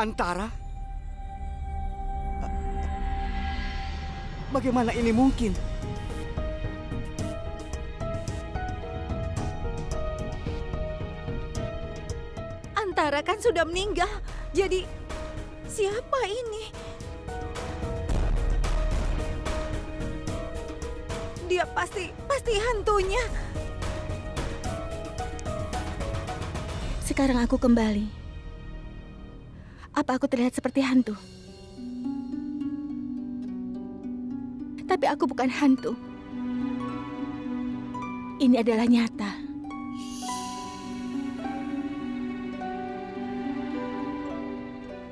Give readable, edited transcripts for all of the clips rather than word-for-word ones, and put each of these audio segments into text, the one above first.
Antara? Bagaimana ini mungkin? Antara kan sudah meninggal. Jadi siapa ini? Dia pasti hantunya. Sekarang aku kembali. Apa aku terlihat seperti hantu? Tapi aku bukan hantu. Ini adalah nyata.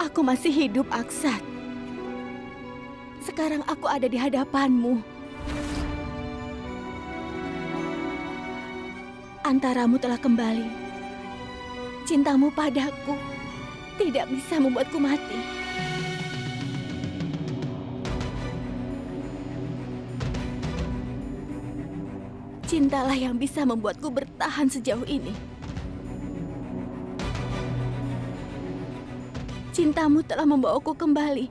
Aku masih hidup, Aksat. Sekarang aku ada di hadapanmu. Antaramu telah kembali. Cintamu padaku tidak bisa membuatku mati. Cintalah yang bisa membuatku bertahan sejauh ini. Cintamu telah membawaku kembali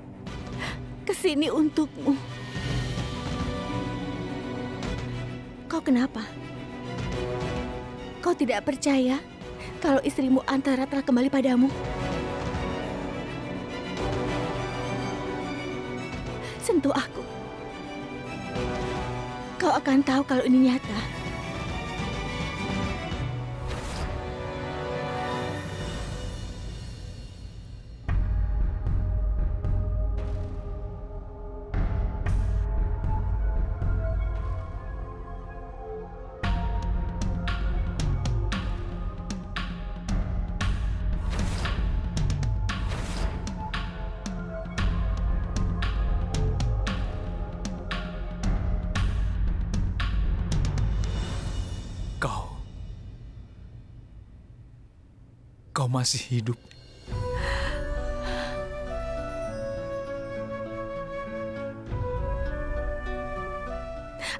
ke sini untukmu. Kau kenapa? Kau tidak percaya kalau istrimu Antara telah kembali padamu? Sentuh aku. Kau akan tahu kalau ini nyata. Kau masih hidup.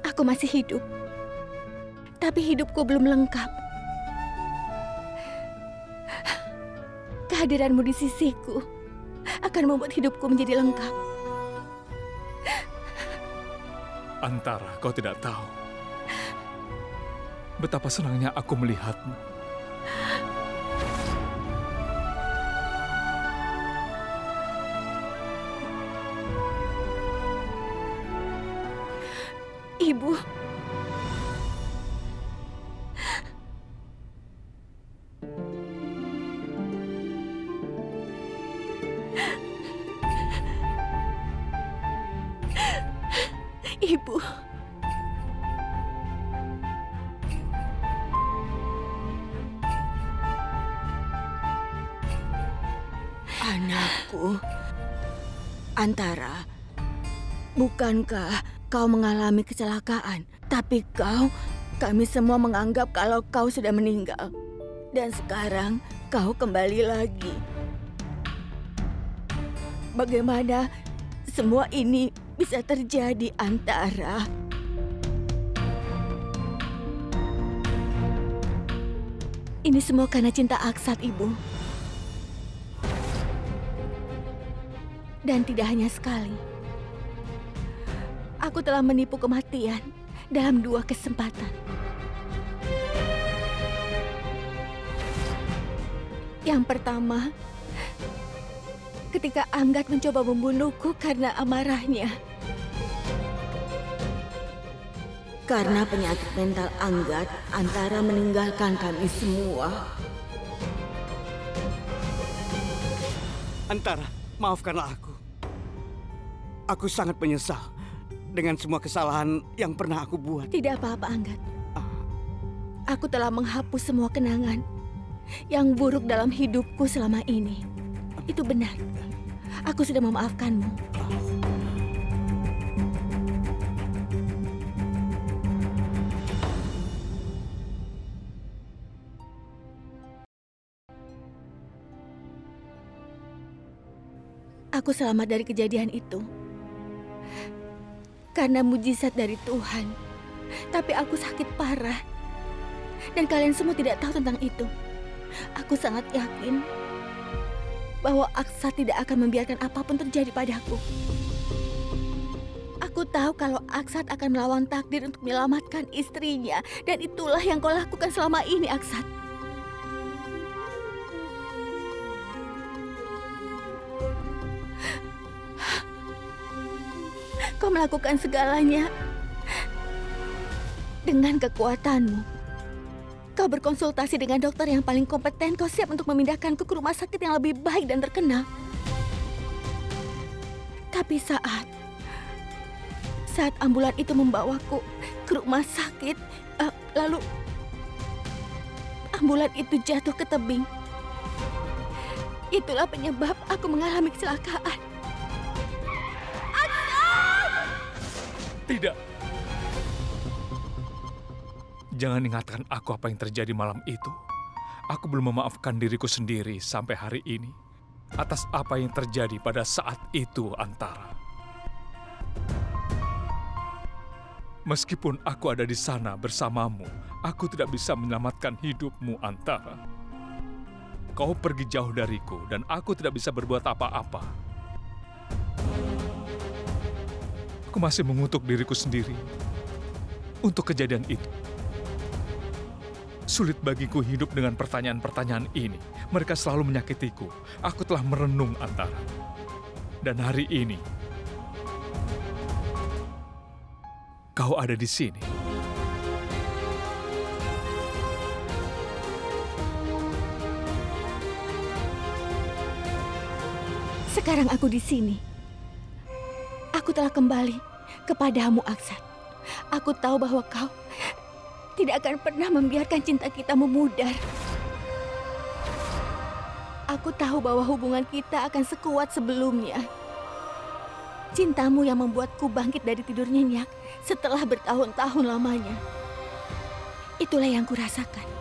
Aku masih hidup. Tapi hidupku belum lengkap. Kehadiranmu di sisiku akan membuat hidupku menjadi lengkap. Antara, kau tidak tahu betapa senangnya aku melihatmu. Ibu. Ibu. Anakku, Antara, bukankah kau mengalami kecelakaan? Tapi kami semua menganggap kalau kau sudah meninggal. Dan sekarang kau kembali lagi. Bagaimana semua ini bisa terjadi, Antara? Ini semua karena cinta Aksat, Ibu. Dan tidak hanya sekali. Aku telah menipu kematian dalam 2 kesempatan. Yang pertama, ketika Anggat mencoba membunuhku karena amarahnya. Karena penyakit mental Anggat, Antara meninggalkan kami semua. Antara, maafkanlah aku. Aku sangat menyesal dengan semua kesalahan yang pernah aku buat. Tidak apa-apa, Anggat. Aku telah menghapus semua kenangan yang buruk dalam hidupku selama ini. Itu benar. Aku sudah memaafkanmu. Aku selamat dari kejadian itu. Karena mujizat dari Tuhan. Tapi aku sakit parah. Dan kalian semua tidak tahu tentang itu. Aku sangat yakin bahwa Aksat tidak akan membiarkan apapun terjadi padaku. Aku tahu kalau Aksat akan melawan takdir untuk menyelamatkan istrinya, dan itulah yang kau lakukan selama ini, Aksat. Kau melakukan segalanya dengan kekuatanmu. Kau berkonsultasi dengan dokter yang paling kompeten. Kau siap untuk memindahkanku ke rumah sakit yang lebih baik dan terkenal. Tapi saat ambulan itu membawaku ke rumah sakit, lalu ambulan itu jatuh ke tebing. Itulah penyebab aku mengalami kecelakaan. Tidak. Jangan ingatkan aku apa yang terjadi malam itu. Aku belum memaafkan diriku sendiri sampai hari ini atas apa yang terjadi pada saat itu, Antara. Meskipun aku ada di sana bersamamu, aku tidak bisa menyelamatkan hidupmu, Antara. Kau pergi jauh dariku dan aku tidak bisa berbuat apa-apa. Aku masih mengutuk diriku sendiri untuk kejadian itu. Sulit bagiku hidup dengan pertanyaan-pertanyaan ini. Mereka selalu menyakitiku. Aku telah merenung, Antara. Dan hari ini, kau ada di sini. Sekarang aku di sini. Aku telah kembali kepadamu, Aksat. Aku tahu bahwa kau tidak akan pernah membiarkan cinta kita memudar. Aku tahu bahwa hubungan kita akan sekuat sebelumnya. Cintamu yang membuatku bangkit dari tidur nyenyak setelah bertahun-tahun lamanya. Itulah yang kurasakan.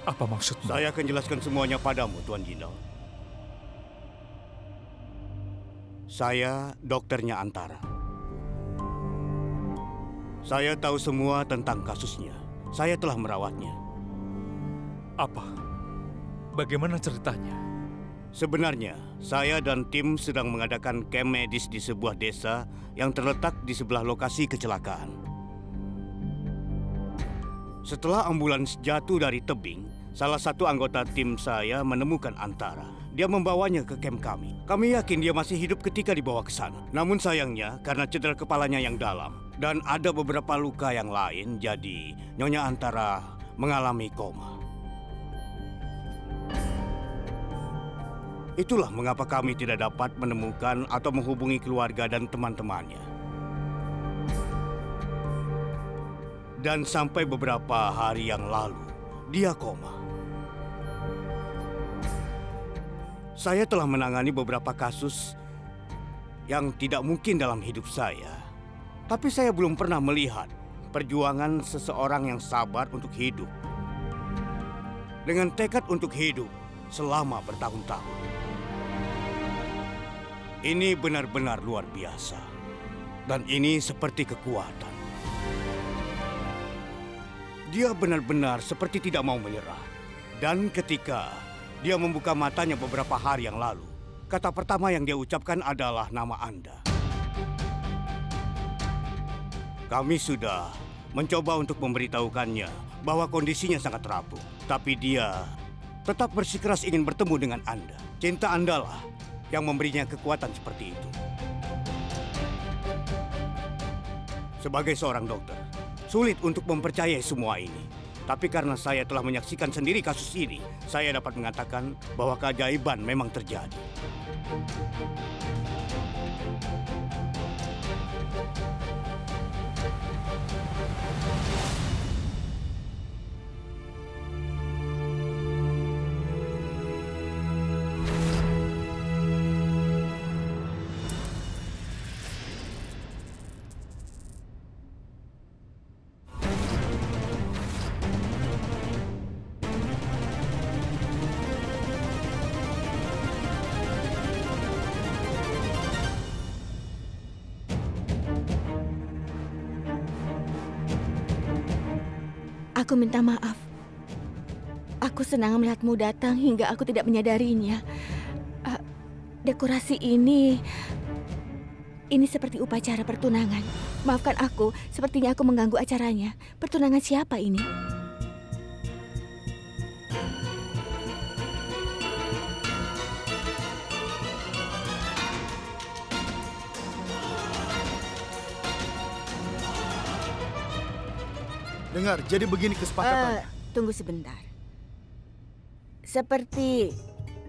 Apa maksudmu? Saya akan jelaskan semuanya padamu, Tuan Jindal. Saya dokternya Antara. Saya tahu semua tentang kasusnya. Saya telah merawatnya. Apa? Bagaimana ceritanya? Sebenarnya, saya dan tim sedang mengadakan camp medis di sebuah desa yang terletak di sebelah lokasi kecelakaan. Setelah ambulans jatuh dari tebing, salah satu anggota tim saya menemukan Antara. Dia membawanya ke camp kami. Kami yakin dia masih hidup ketika dibawa ke sana. Namun sayangnya, karena cedera kepalanya yang dalam dan ada beberapa luka yang lain, jadi Nyonya Antara mengalami koma. Itulah mengapa kami tidak dapat menemukan atau menghubungi keluarga dan teman-temannya. Dan sampai beberapa hari yang lalu, dia koma. Saya telah menangani beberapa kasus yang tidak mungkin dalam hidup saya. Tapi saya belum pernah melihat perjuangan seseorang yang sabar untuk hidup. Dengan tekad untuk hidup selama bertahun-tahun. Ini benar-benar luar biasa. Dan ini seperti kekuatan. Dia benar-benar seperti tidak mau menyerah. Dan ketika dia membuka matanya beberapa hari yang lalu, kata pertama yang dia ucapkan adalah nama Anda. Kami sudah mencoba untuk memberitahukannya bahwa kondisinya sangat rapuh. Tapi dia tetap bersikeras ingin bertemu dengan Anda. Cinta Anda lah yang memberinya kekuatan seperti itu. Sebagai seorang dokter, sulit untuk mempercayai semua ini. Tapi karena saya telah menyaksikan sendiri kasus ini, saya dapat mengatakan bahwa keajaiban memang terjadi. Aku minta maaf. Aku senang melihatmu datang hingga aku tidak menyadarinya. Dekorasi ini seperti upacara pertunangan. Maafkan aku, sepertinya aku mengganggu acaranya. Pertunangan siapa ini? Dengar, jadi begini kesepakatannya. Tunggu sebentar. Seperti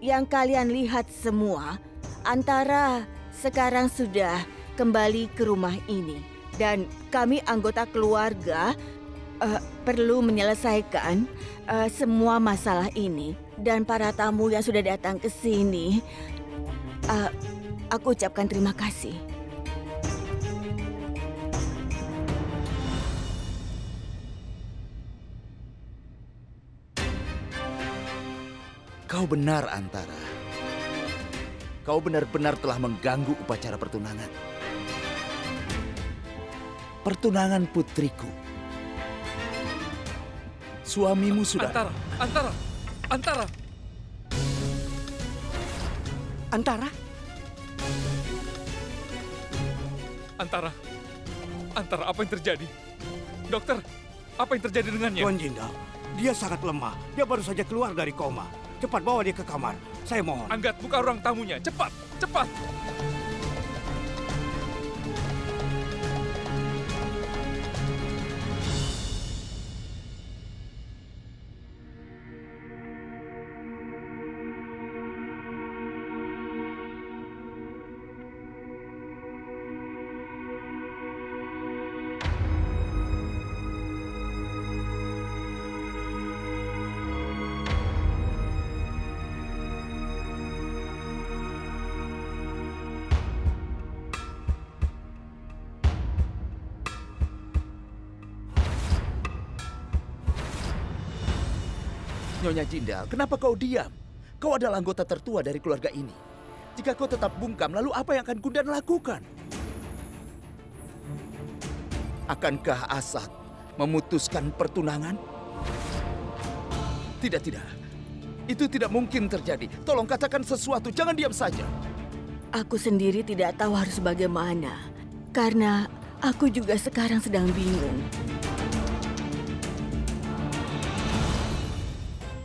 yang kalian lihat semua, Antara sekarang sudah kembali ke rumah ini. Dan kami anggota keluarga perlu menyelesaikan semua masalah ini. Dan para tamu yang sudah datang ke sini, aku ucapkan terima kasih. Kau benar, Antara. Kau benar-benar telah mengganggu upacara pertunangan. Pertunangan putriku. Suamimu sudah... Antara! Antara, apa yang terjadi? Dokter, apa yang terjadi dengannya? Tuan Jenderal, dia sangat lemah. Dia baru saja keluar dari koma. Cepat bawa dia ke kamar. Saya mohon. Anggat, buka ruang tamunya. Cepat, cepat. Nyonya Jinda, kenapa kau diam? Kau adalah anggota tertua dari keluarga ini. Jika kau tetap bungkam, lalu apa yang akan Gundan lakukan? Akankah Asad memutuskan pertunangan? Tidak. Itu tidak mungkin terjadi. Tolong katakan sesuatu, jangan diam saja. Aku sendiri tidak tahu harus bagaimana. Karena aku juga sekarang sedang bingung.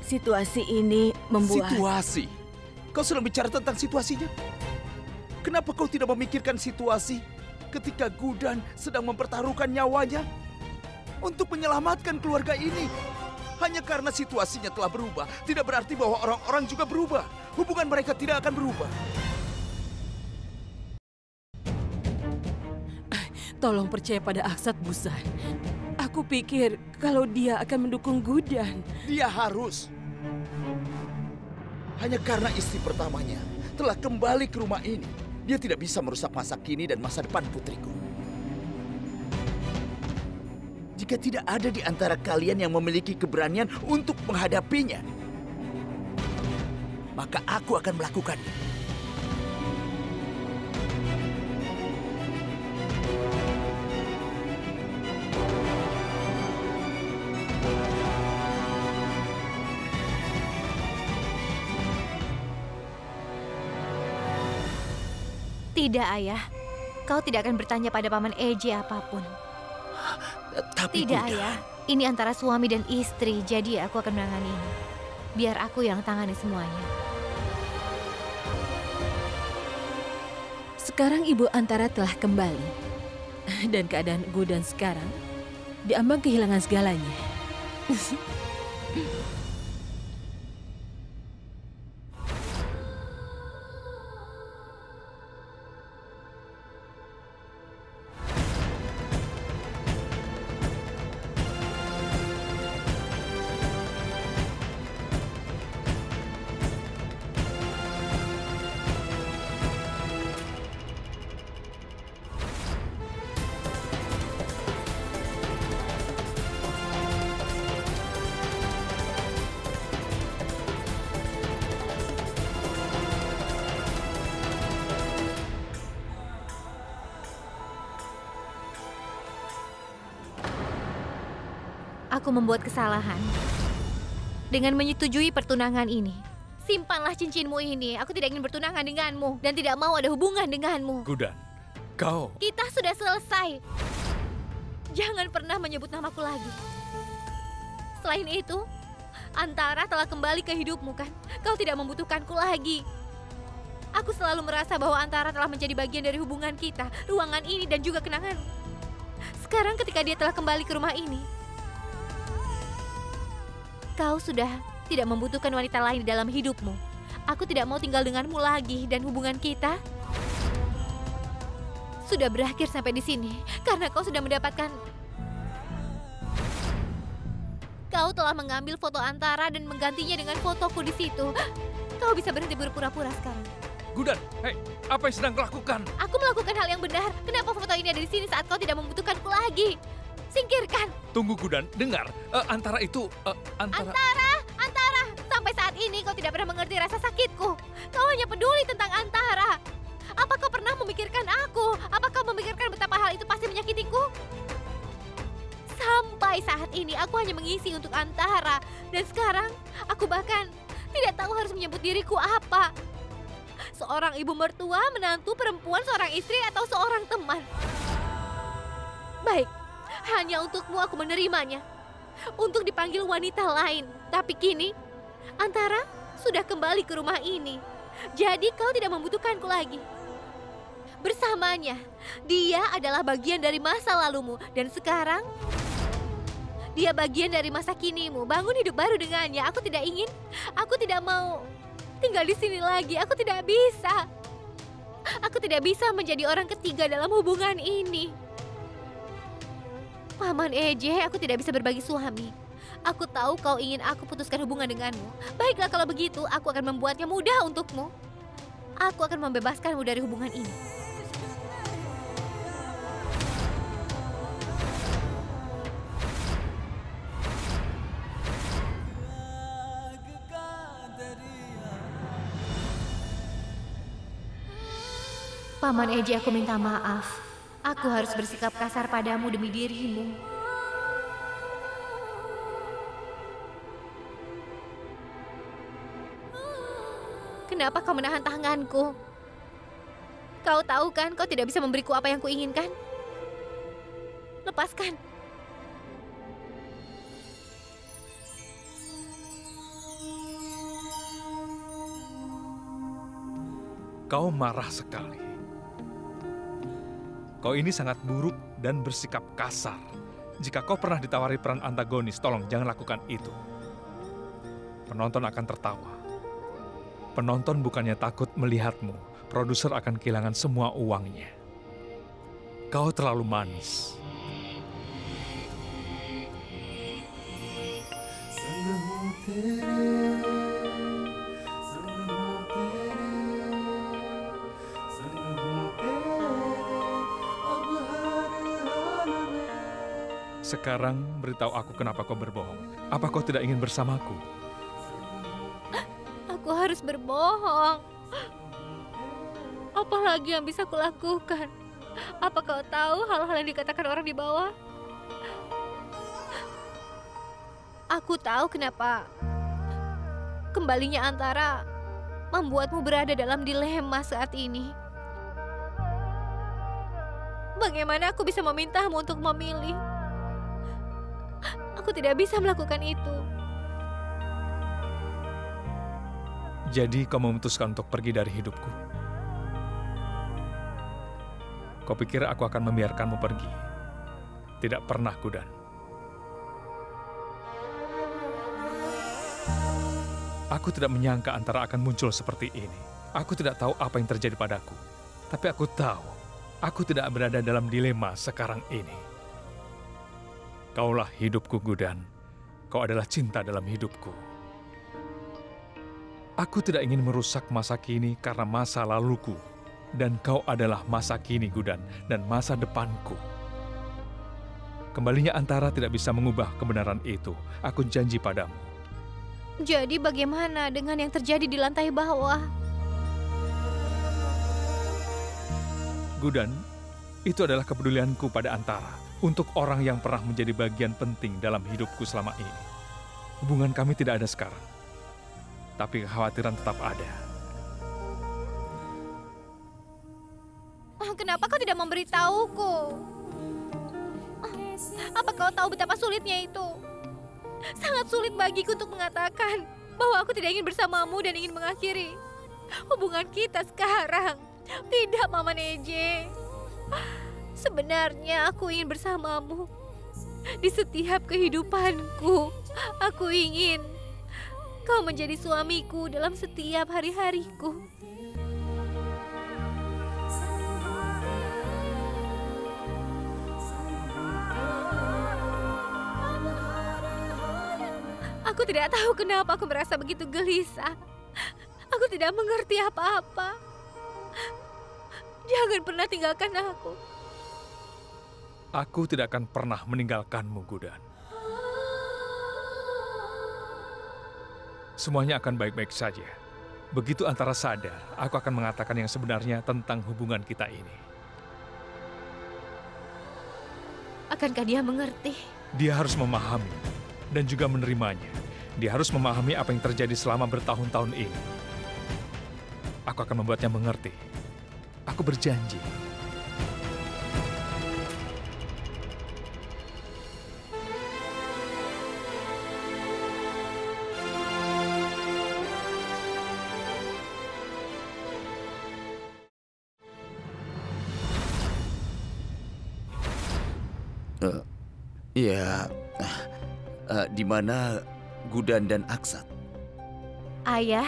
Situasi ini membuat... Situasi? Kau sedang bicara tentang situasinya? Kenapa kau tidak memikirkan situasi ketika Gundan sedang mempertaruhkan nyawanya untuk menyelamatkan keluarga ini? Hanya karena situasinya telah berubah, tidak berarti bahwa orang-orang juga berubah. Hubungan mereka tidak akan berubah. Tolong percaya pada Aksat, Busan. Aku pikir kalau dia akan mendukung Gundan. Dia harus. Hanya karena istri pertamanya telah kembali ke rumah ini, dia tidak bisa merusak masa kini dan masa depan putriku. Jika tidak ada di antara kalian yang memiliki keberanian untuk menghadapinya, maka aku akan melakukannya. Tidak, Ayah. Kau tidak akan bertanya pada Paman Eje apapun. Tapi tidak, Bunda. Ayah. Ini antara suami dan istri, jadi aku akan menangani ini. Biar aku yang tangani semuanya. Sekarang Ibu Antara telah kembali. Dan keadaan Gundan sekarang diambang kehilangan segalanya. aku membuat kesalahan dengan menyetujui pertunangan ini. Simpanlah cincinmu ini. Aku tidak ingin bertunangan denganmu dan tidak mau ada hubungan denganmu. Gudan, kau... Kita sudah selesai. Jangan pernah menyebut namaku lagi. Selain itu, Antara telah kembali ke hidupmu kan? Kau tidak membutuhkanku lagi. Aku selalu merasa bahwa Antara telah menjadi bagian dari hubungan kita, ruangan ini dan juga kenangan. Sekarang ketika dia telah kembali ke rumah ini, kau sudah tidak membutuhkan wanita lain di dalam hidupmu. Aku tidak mau tinggal denganmu lagi dan hubungan kita sudah berakhir sampai di sini karena kau sudah mendapatkan. Kau telah mengambil foto Antara dan menggantinya dengan fotoku di situ. Kau bisa berhenti berpura-pura sekarang. Gudan, hei, apa yang sedang kau lakukan? Aku melakukan hal yang benar. Kenapa foto ini ada di sini saat kau tidak membutuhkanku lagi? Singkirkan. Tunggu Gudan, dengar. Antara itu, Antara! Sampai saat ini kau tidak pernah mengerti rasa sakitku. Kau hanya peduli tentang Antara. Apa kau pernah memikirkan aku? Apa kau memikirkan betapa hal itu pasti menyakitiku? Sampai saat ini aku hanya mengisi untuk Antara. Dan sekarang aku bahkan tidak tahu harus menyebut diriku apa. Seorang ibu mertua, menantu, perempuan, seorang istri, atau seorang teman. Baik, hanya untukmu aku menerimanya. Untuk dipanggil wanita lain. Tapi kini, Antara sudah kembali ke rumah ini. Jadi kau tidak membutuhkanku lagi. Bersamanya, dia adalah bagian dari masa lalumu. Dan sekarang, dia bagian dari masa kinimu. Bangun hidup baru dengannya. Aku tidak mau tinggal di sini lagi. Aku tidak bisa. Aku tidak bisa menjadi orang ketiga dalam hubungan ini. Paman Eje, aku tidak bisa berbagi suami. Aku tahu kau ingin aku putuskan hubungan denganmu. Baiklah kalau begitu, aku akan membuatnya mudah untukmu. Aku akan membebaskanmu dari hubungan ini. Paman Eji, aku minta maaf. Aku harus bersikap kasar padamu demi dirimu. Kenapa kau menahan tanganku? Kau tahu kan, kau tidak bisa memberiku apa yang kuinginkan. Lepaskan. Kau marah sekali. Kau ini sangat buruk dan bersikap kasar. Jika kau pernah ditawari peran antagonis, tolong jangan lakukan itu. Penonton akan tertawa. Penonton bukannya takut melihatmu, produser akan kehilangan semua uangnya. Kau terlalu manis. Sekarang beritahu aku kenapa kau berbohong. Apa kau tidak ingin bersamaku? Aku harus berbohong. Apa lagi yang bisa kulakukan? Apa kau tahu hal-hal yang dikatakan orang di bawah? Aku tahu kenapa kembalinya Antara membuatmu berada dalam dilema saat ini. Bagaimana aku bisa memintamu untuk memilih? Aku tidak bisa melakukan itu. Jadi kau memutuskan untuk pergi dari hidupku? Kau pikir aku akan membiarkanmu pergi? Tidak pernah, Gudan. Aku tidak menyangka Antara akan muncul seperti ini. Aku tidak tahu apa yang terjadi padaku. Tapi aku tahu, aku tidak berada dalam dilema sekarang ini. Kaulah hidupku, Gudan. Kau adalah cinta dalam hidupku. Aku tidak ingin merusak masa kini karena masa laluku. Dan kau adalah masa kini, Gudan, dan masa depanku. Kembalinya Antara tidak bisa mengubah kebenaran itu. Aku janji padamu. Jadi bagaimana dengan yang terjadi di lantai bawah? Gudan, itu adalah kepedulianku pada Antara. Untuk orang yang pernah menjadi bagian penting dalam hidupku selama ini. Hubungan kami tidak ada sekarang. Tapi kekhawatiran tetap ada. Kenapa kau tidak memberitahuku? Apa kau tahu betapa sulitnya itu? Sangat sulit bagiku untuk mengatakan bahwa aku tidak ingin bersamamu dan ingin mengakhiri hubungan kita sekarang. Tidak, Mama Neje. Sebenarnya aku ingin bersamamu di setiap kehidupanku. Aku ingin kau menjadi suamiku dalam setiap hari-hariku. Aku tidak tahu kenapa aku merasa begitu gelisah. Aku tidak mengerti apa-apa. Jangan pernah tinggalkan aku. Aku tidak akan pernah meninggalkanmu, Gudan. Semuanya akan baik-baik saja. Begitu Antara sadar, aku akan mengatakan yang sebenarnya tentang hubungan kita ini. Akankah dia mengerti? Dia harus memahami dan juga menerimanya. Dia harus memahami apa yang terjadi selama bertahun-tahun ini. Aku akan membuatnya mengerti. Aku berjanji. Di mana Gudan dan Aksat? Ayah,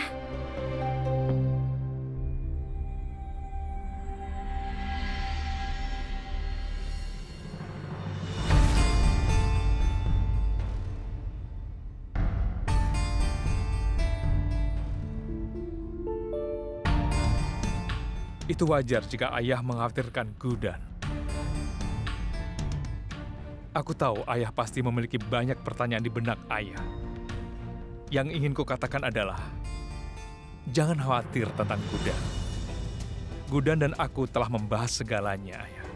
Itu wajar jika ayah mengkhawatirkan Gudan. Aku tahu ayah pasti memiliki banyak pertanyaan di benak ayah. Yang ingin kukatakan adalah, jangan khawatir tentang Gudan. Gudan dan aku telah membahas segalanya, ayah.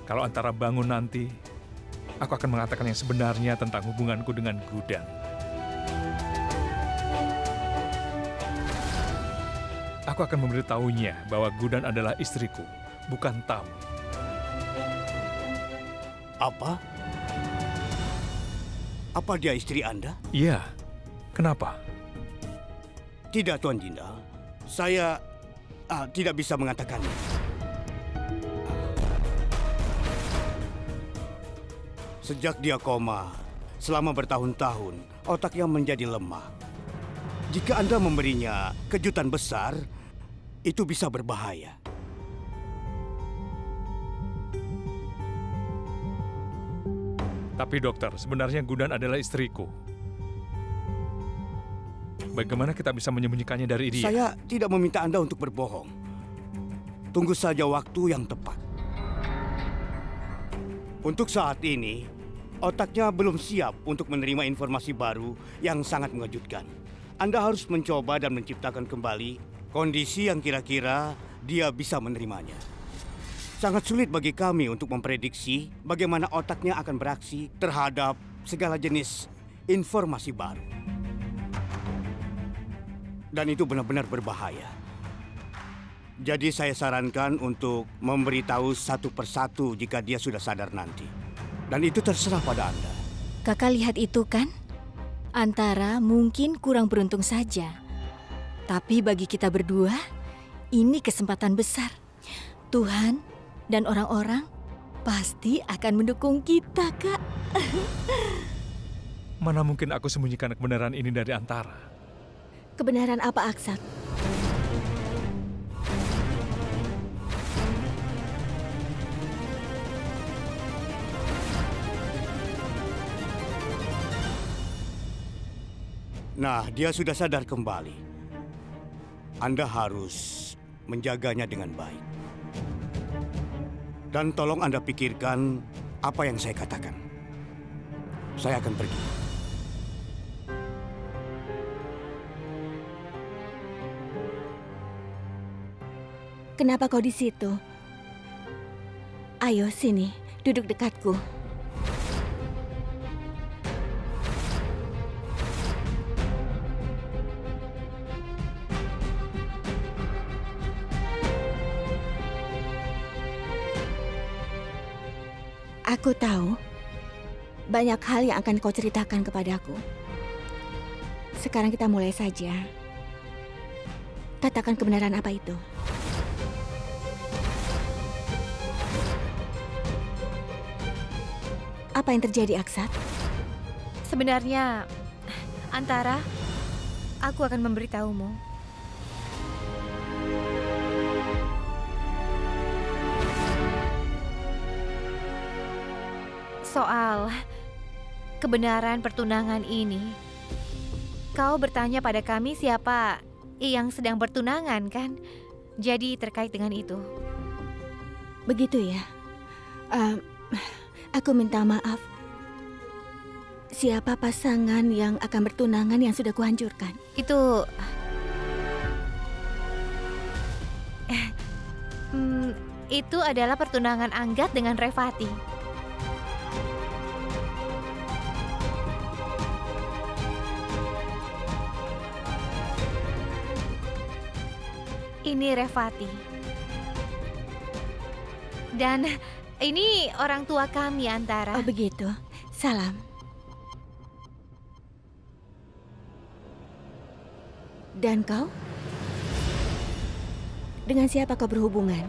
Kalau Antara bangun nanti, aku akan mengatakan yang sebenarnya tentang hubunganku dengan Gudan. Aku akan memberitahunya bahwa Gudan adalah istriku, bukan tamu. Apa? Apa dia istri Anda? Iya. Kenapa? Tidak, Tuan Jinda. Saya tidak bisa mengatakannya. Sejak dia koma, selama bertahun-tahun, otaknya menjadi lemah. Jika Anda memberinya kejutan besar, itu bisa berbahaya. Tapi dokter, sebenarnya Gudan adalah istriku. Bagaimana kita bisa menyembunyikannya dari dia? Saya tidak meminta Anda untuk berbohong. Tunggu saja waktu yang tepat. Untuk saat ini, otaknya belum siap untuk menerima informasi baru yang sangat mengejutkan. Anda harus mencoba dan menciptakan kembali kondisi yang kira-kira dia bisa menerimanya. Sangat sulit bagi kami untuk memprediksi bagaimana otaknya akan beraksi terhadap segala jenis informasi baru. Dan itu benar-benar berbahaya. Jadi saya sarankan untuk memberitahu satu persatu jika dia sudah sadar nanti. Dan itu terserah pada Anda. Kakak lihat itu kan? Antara mungkin kurang beruntung saja. Tapi bagi kita berdua, ini kesempatan besar. Tuhan dan orang-orang pasti akan mendukung kita, Kak. Mana mungkin aku sembunyikan kebenaran ini dari Antara? Kebenaran apa, Aksat? Nah, dia sudah sadar kembali. Anda harus menjaganya dengan baik. Dan tolong Anda pikirkan apa yang saya katakan. Saya akan pergi. Kenapa kau di situ? Ayo sini, duduk dekatku. Aku tahu banyak hal yang akan kau ceritakan kepadaku. Sekarang kita mulai saja. Katakan kebenaran apa itu? Apa yang terjadi, Aksat? Sebenarnya, Antara, aku akan memberitahumu. Soal kebenaran pertunangan ini. Kau bertanya pada kami siapa yang sedang bertunangan, kan? Jadi terkait dengan itu. Begitu ya. Aku minta maaf. Siapa pasangan yang akan bertunangan yang sudah kuhancurkan? Itu adalah pertunangan Anggat dengan Revati. Ini Revati. Dan ini orang tua kami, Antara. Oh begitu. Salam. Dan kau? Dengan siapa kau berhubungan?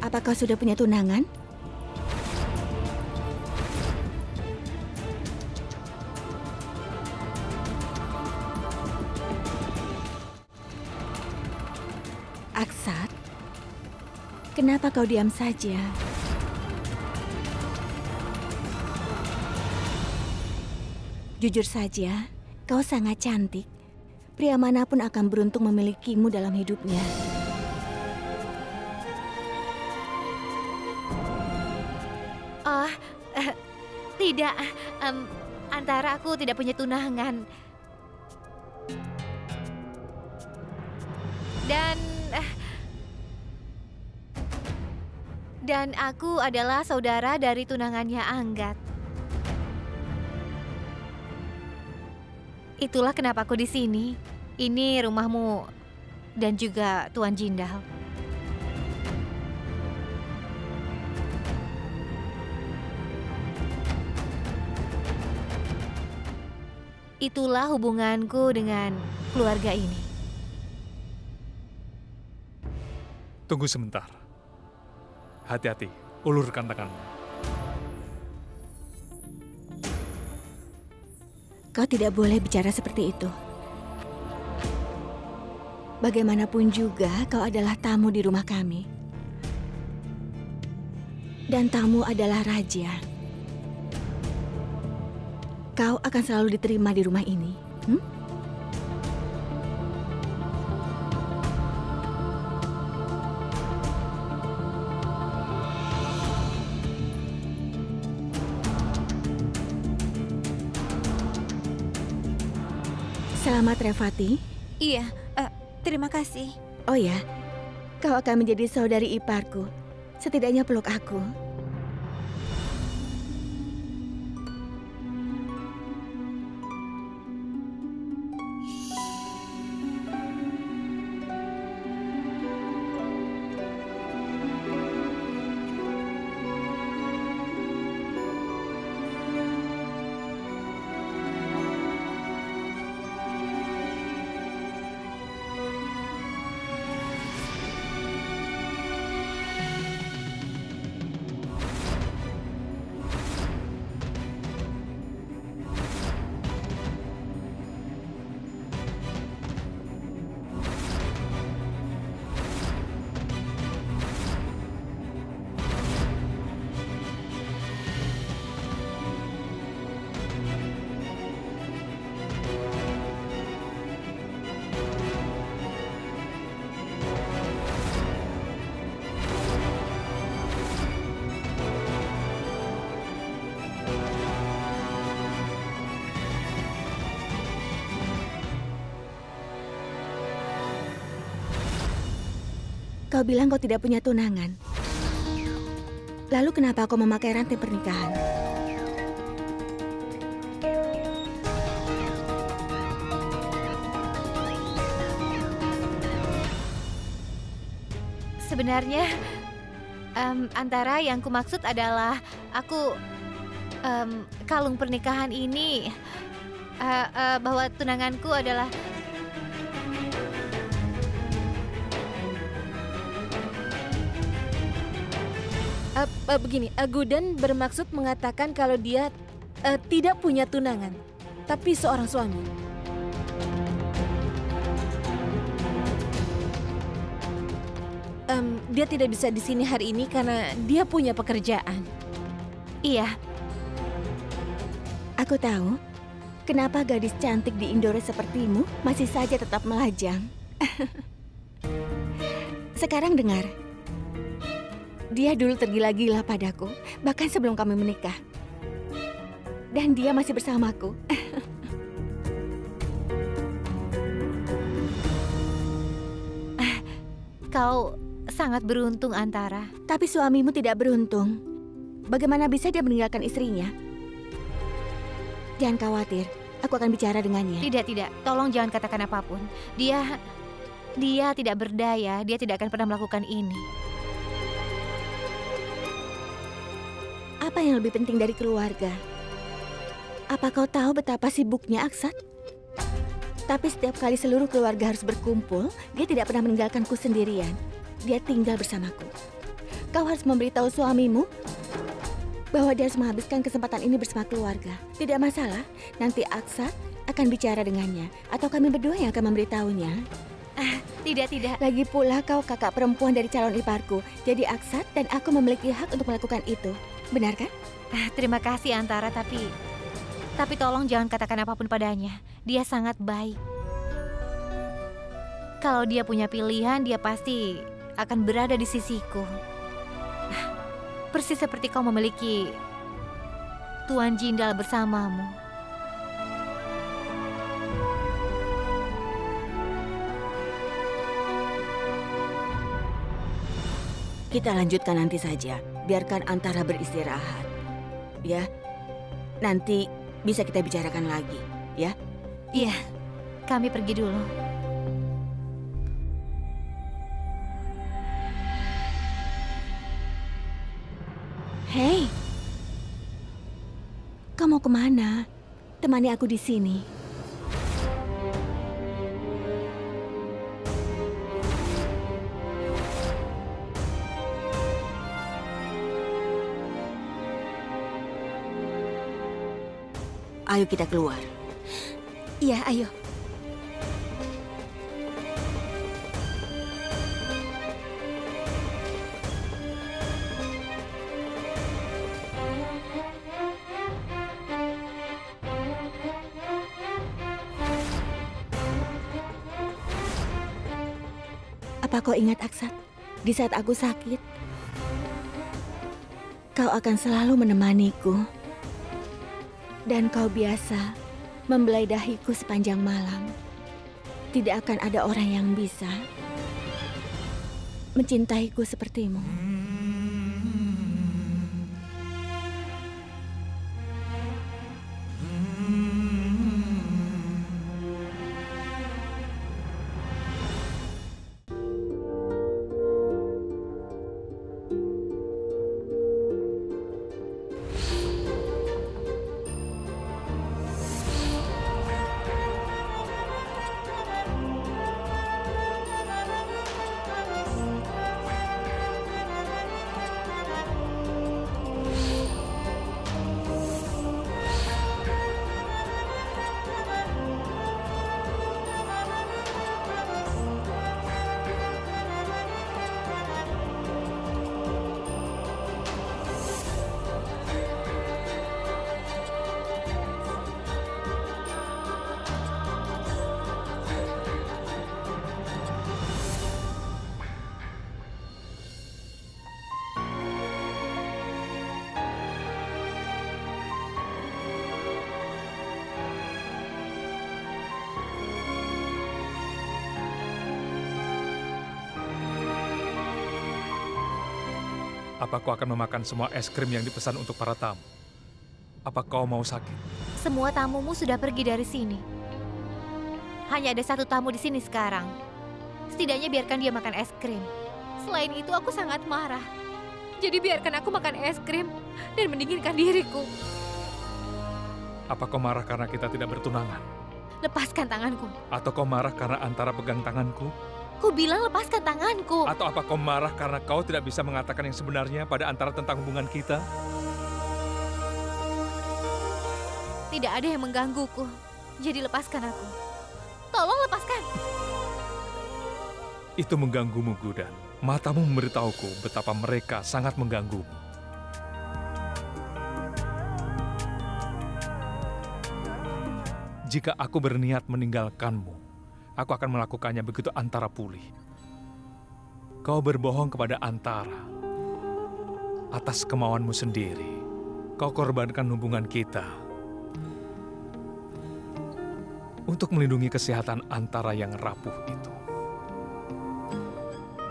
Apa kau sudah punya tunangan? Aksat, kenapa kau diam saja? Jujur saja, kau sangat cantik. Pria manapun akan beruntung memilikimu dalam hidupnya. Oh, tidak. Antara, aku tidak punya tunangan. Dan aku adalah saudara dari tunangannya Anggat. Itulah kenapa aku di sini. Ini rumahmu dan juga Tuan Jindal. Itulah hubunganku dengan keluarga ini. Tunggu sebentar. Hati-hati, ulurkan tanganmu. Kau tidak boleh bicara seperti itu. Bagaimanapun juga, kau adalah tamu di rumah kami. Dan tamu adalah raja. Kau akan selalu diterima di rumah ini. Selamat, Revati. Iya, terima kasih. Oh ya, kau akan menjadi saudari iparku. Setidaknya peluk aku. kau bilang kau tidak punya tunangan. Lalu kenapa kau memakai rantai pernikahan? Sebenarnya, Antara yang kumaksud adalah kalung pernikahan ini, bahwa tunanganku adalah... Begini, Guden bermaksud mengatakan kalau dia tidak punya tunangan, tapi seorang suami. Dia tidak bisa di sini hari ini karena dia punya pekerjaan. Iya, Aku tahu kenapa gadis cantik di Indore sepertimu masih saja tetap melajang. Sekarang dengar. Dia dulu tergila-gila padaku, bahkan sebelum kami menikah. Dan dia masih bersamaku. kau sangat beruntung, Antara. Tapi suamimu tidak beruntung. Bagaimana bisa dia meninggalkan istrinya? Jangan khawatir, aku akan bicara dengannya. Tidak. Tolong jangan katakan apapun. Dia tidak berdaya. Dia tidak akan pernah melakukan ini. Apa yang lebih penting dari keluarga? Apa kau tahu betapa sibuknya Aksat? Tapi setiap kali seluruh keluarga harus berkumpul, dia tidak pernah meninggalkanku sendirian. Dia tinggal bersamaku. Kau harus memberitahu suamimu bahwa dia harus menghabiskan kesempatan ini bersama keluarga. Tidak masalah, nanti Aksat akan bicara dengannya. Atau kami berdua yang akan memberitahunya. Tidak. Lagi pula kau kakak perempuan dari calon iparku. Jadi Aksat dan aku memiliki hak untuk melakukan itu. Benar kan? Terima kasih, Antara, tapi tolong jangan katakan apapun padanya. Dia sangat baik. Kalau dia punya pilihan, dia pasti akan berada di sisiku. Persis seperti kau memiliki Tuan Jindal bersamamu. Kita lanjutkan nanti saja. Biarkan Antara beristirahat. Ya, nanti bisa kita bicarakan lagi, ya? Iya, kami pergi dulu. Hei, kau mau kemana? Temani aku di sini. Ayo kita keluar. Iya, ayo. Apa kau ingat, Aksat? Di saat aku sakit, kau akan selalu menemaniku. Dan kau biasa membelai dahiku sepanjang malam. Tidak akan ada orang yang bisa mencintaiku sepertimu. Apa kau akan memakan semua es krim yang dipesan untuk para tamu? Apa kau mau sakit? Semua tamumu sudah pergi dari sini. Hanya ada satu tamu di sini sekarang. Setidaknya biarkan dia makan es krim. Selain itu aku sangat marah. Jadi biarkan aku makan es krim dan mendinginkan diriku. Apa kau marah karena kita tidak bertunangan? Lepaskan tanganku. Atau kau marah karena Antara pegang tanganku? Ku bilang lepaskan tanganku. Atau apa kau marah karena kau tidak bisa mengatakan yang sebenarnya pada Antara tentang hubungan kita? Tidak ada yang menggangguku. Jadi lepaskan aku. Tolong lepaskan. Itu mengganggumu, Gudan. Matamu memberitahuku betapa mereka sangat mengganggumu. Jika aku berniat meninggalkanmu, aku akan melakukannya begitu Antara pulih. Kau berbohong kepada Antara. Atas kemauanmu sendiri, kau korbankan hubungan kita. Untuk melindungi kesehatan Antara yang rapuh itu.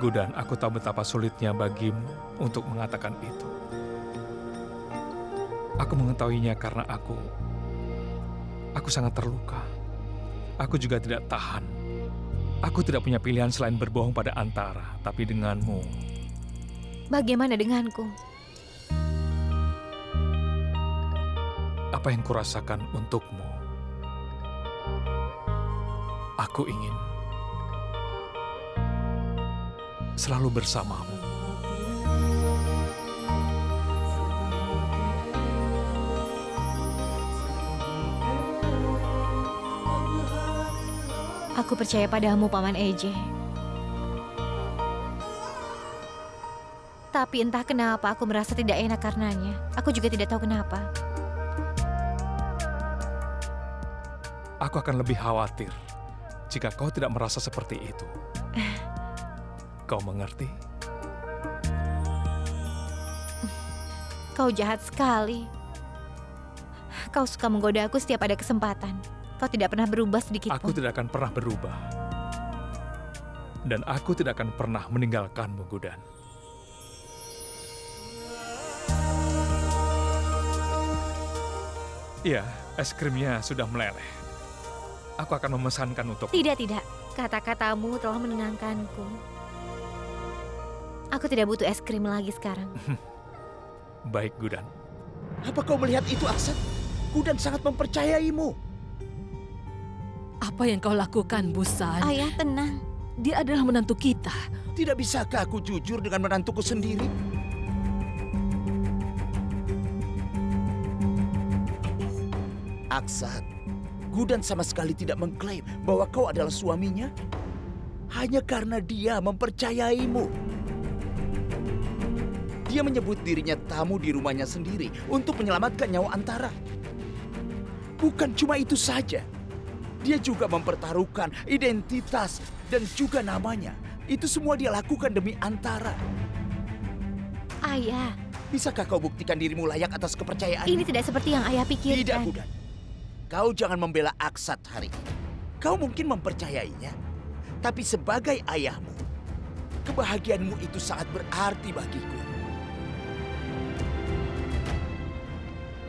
Gudan, aku tahu betapa sulitnya bagimu untuk mengatakan itu. Aku mengetahuinya karena aku sangat terluka. Aku juga tidak tahan. Aku tidak punya pilihan selain berbohong pada Antara, tapi denganmu. Bagaimana denganku? Apa yang kurasakan untukmu? Aku ingin selalu bersamamu. Aku percaya padamu, Paman Eje. Tapi entah kenapa aku merasa tidak enak karenanya. Aku juga tidak tahu kenapa. Aku akan lebih khawatir jika kau tidak merasa seperti itu. Kau mengerti? Kau jahat sekali. Kau suka menggoda aku setiap ada kesempatan. Kau tidak pernah berubah sedikit pun. Aku tidak akan pernah berubah. Dan aku tidak akan pernah meninggalkanmu, Gudan. Iya, es krimnya sudah meleleh. Aku akan memesankan untuk... Tidak. Kata-katamu telah menenangkanku. Aku tidak butuh es krim lagi sekarang. Baik, Gudan. Apa kau melihat itu, Aksan? Gudan sangat mempercayaimu. Apa yang kau lakukan, Busan? Ayah, tenang. Dia adalah menantu kita. Tidak bisakah aku jujur dengan menantuku sendiri? Aksan, Gudan sama sekali tidak mengklaim bahwa kau adalah suaminya hanya karena dia mempercayaimu. Dia menyebut dirinya tamu di rumahnya sendiri untuk menyelamatkan nyawa Antara. Bukan cuma itu saja. Dia juga mempertaruhkan identitas dan juga namanya. Itu semua dia lakukan demi Antara. Ayah. Bisakah kau buktikan dirimu layak atas kepercayaan? Ini tidak seperti yang ayah pikirkan. Tidak, Gudan. Kau jangan membela Aksat hari ini. Kau mungkin mempercayainya. Tapi sebagai ayahmu, kebahagiaanmu itu sangat berarti bagiku.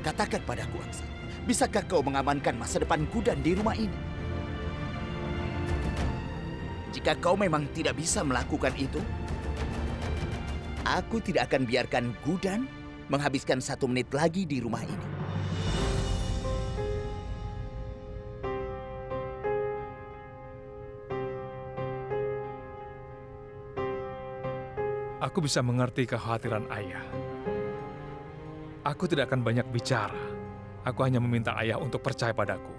Katakan padaku, Aksat. Bisakah kau mengamankan masa depan Gudan di rumah ini? Jika kau memang tidak bisa melakukan itu, aku tidak akan biarkan Gudan menghabiskan 1 menit lagi di rumah ini. Aku bisa mengerti kekhawatiran ayah. Aku tidak akan banyak bicara. Aku hanya meminta ayah untuk percaya padaku.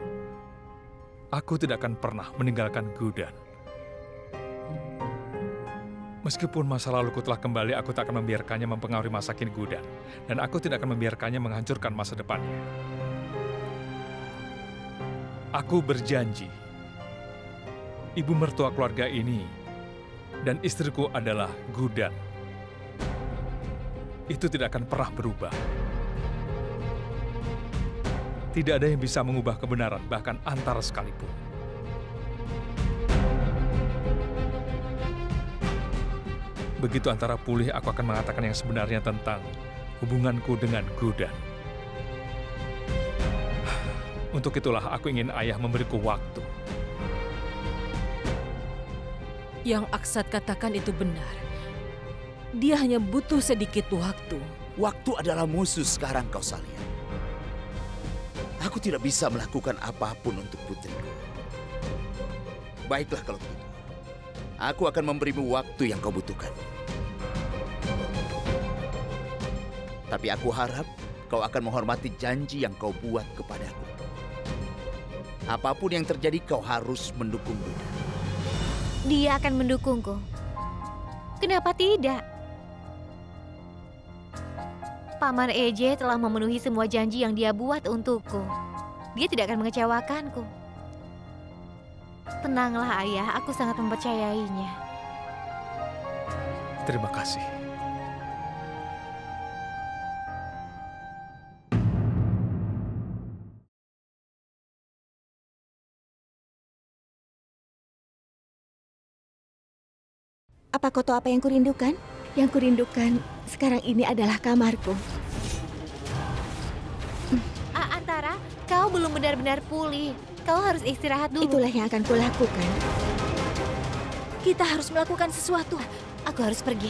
Aku tidak akan pernah meninggalkan Gudan. Meskipun masa laluku telah kembali, aku tak akan membiarkannya mempengaruhi masa kini Gudan. Dan aku tidak akan membiarkannya menghancurkan masa depannya. Aku berjanji, ibu mertua keluarga ini dan istriku adalah Gudan. Itu tidak akan pernah berubah. Tidak ada yang bisa mengubah kebenaran, bahkan Antara sekalipun. Begitu Antara pulih, aku akan mengatakan yang sebenarnya tentang hubunganku dengan Gudan. Untuk itulah aku ingin ayah memberiku waktu. Yang Aksat katakan itu benar. Dia hanya butuh sedikit waktu. Waktu adalah musuh sekarang, Kausalya. Aku tidak bisa melakukan apapun untuk putriku. Baiklah kalau begitu. Aku akan memberimu waktu yang kau butuhkan. Tapi aku harap kau akan menghormati janji yang kau buat kepadaku. Apapun yang terjadi, kau harus mendukung Gudan. Dia akan mendukungku. Kenapa tidak? Paman Eje telah memenuhi semua janji yang dia buat untukku. Dia tidak akan mengecewakanku. Tenanglah ayah, aku sangat mempercayainya. Terima kasih. Apa kau tahu apa yang kurindukan? Yang kurindukan sekarang ini adalah kamarku. Antara, kau belum benar-benar pulih. Kau harus istirahat dulu. Itulah yang akan kulakukan. Kita harus melakukan sesuatu. Aku harus pergi.